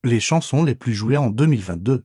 les chansons les plus jouées en 2022.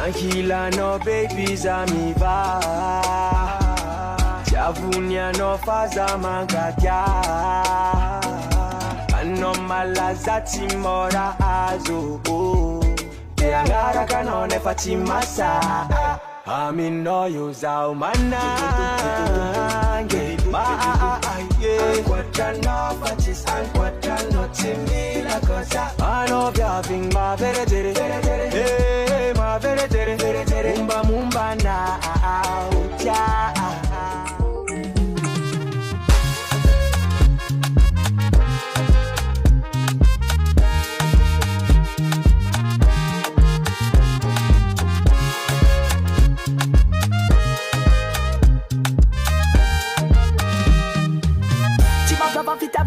Tranquila no babies amiva Javunia no faza mangatia Anomala zati mora azo Te angara kanone fatimasa Amino yuza umana Anquata no fatis anquata no timila cosa Anovia ving ma vere tere ma vere tere Mumba mumba na autia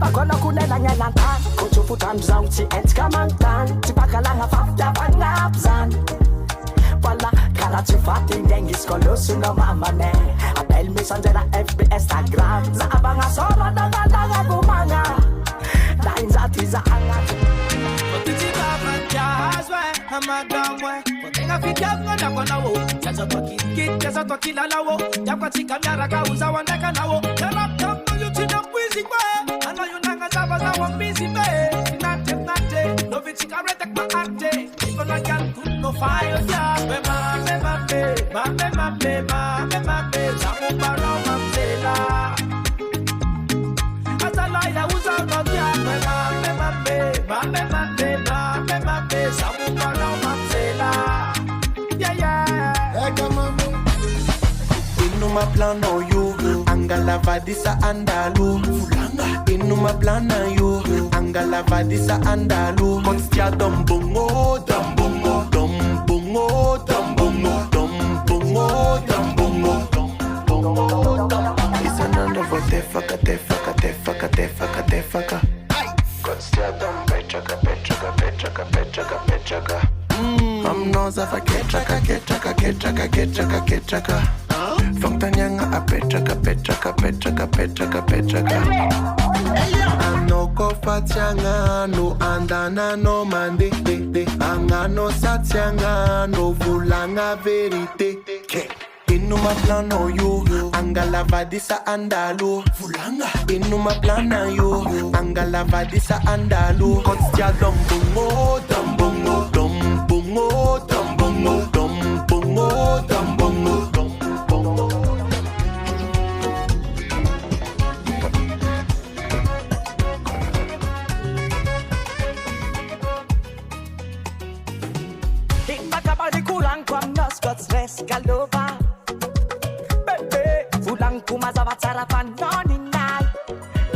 Bakona kunela nyalanta Kuchufutan zauti entskamantan Tipakalanga fafta pangapzan Wala kala tufating dengis kolosu no mamane Abel messenger na FB Instagram Za abanga solo daga gumanga Lain zati za angat Potiti baba jazwe Amagamwe Potenga fikiapo na kona wo Jaza toki kit jaza toki lalawo Jakwa tika miara kauza wandeka na wo Tela kambo yutina mwizi kwe Ano yunanga zaba za wambizi me Nate No vichika retek ma arte Niko na yan kuno fayo ya Mame Zamu baro mamzela Atalaila uza unadia Mame Zamu baro mamzela Yeah Inuma plano yo Angala vadisa andalu Fulanga Inuma plana yo Angala vadisa andalu Konstia dombongo Dombongo Dombongo Dombongo Dombongo Dombongo Isanando vo tefaka Konstia dombechaka Amnoza fa ketchaka Fontanyanga a petraka Anoko fatianga no andana no mande Angano satianga no vulanga verite Inuma plano yo Angala vadisa andalu Vulanga Inuma plana yo Angala vadisa andalu Konstia dombongo Dombongo Dombongo Dombongo Dombongo Dombongo Galova Bebe Fulang kumazawa sarapan noni nai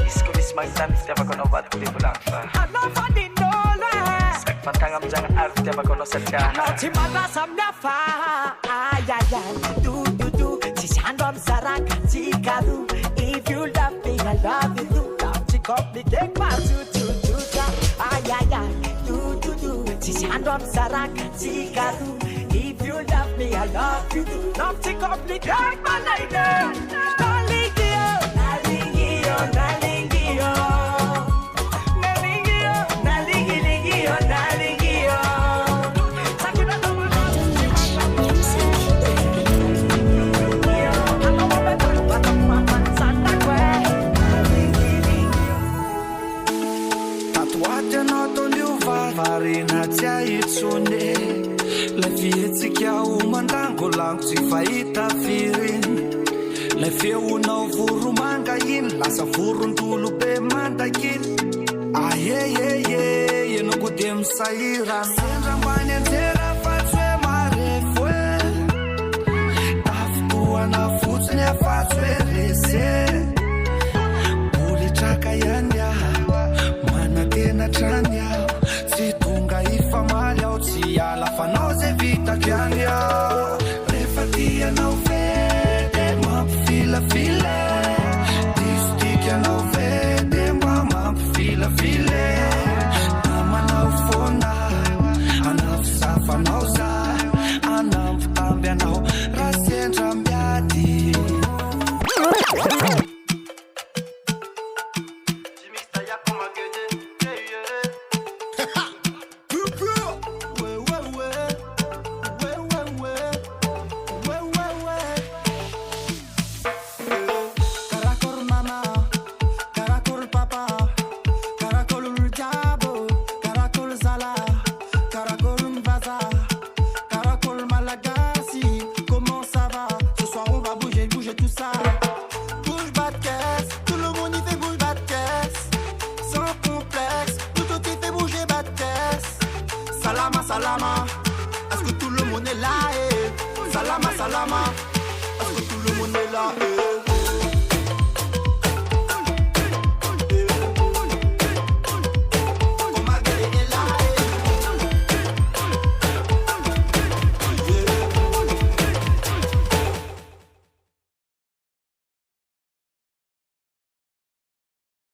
Iskulis magsamis tiap ako nawad kuli pulang fa Ano fa dinole Sak pantangam jangan arti tiap ako nasatya No timara samna fa Ayayay Du Sishandwa msara katika du. If you love me, I love you too. Come complicate my tutututa. Ay, ay, ay, do. Sishandwa msara katika du. If you love me, I love you too. Come complicate my lady. Varinatia itsone la fietsika o mandango lango tsy fahita firy la feonao voromanga iny lasa vorondolo be mandakiny ayeyeye enoko de misahira sendra-mbany anjera fa tsy hoe marefo e tafotoana fotsiny afa-tsy hoe rese bolitraka ihany aho manantena trany aho tsy tonga ifamaly aho tsy ala fanao zay vitako ihany aho rehefa tianao vedy mampifilafile disotiky anao vedy mba mampifilafile namanao fona anao fisafanao za anampitamby anao raha sendra miady Salama, est-ce que tout le monde est là? Salama, est-ce que tout le monde est là?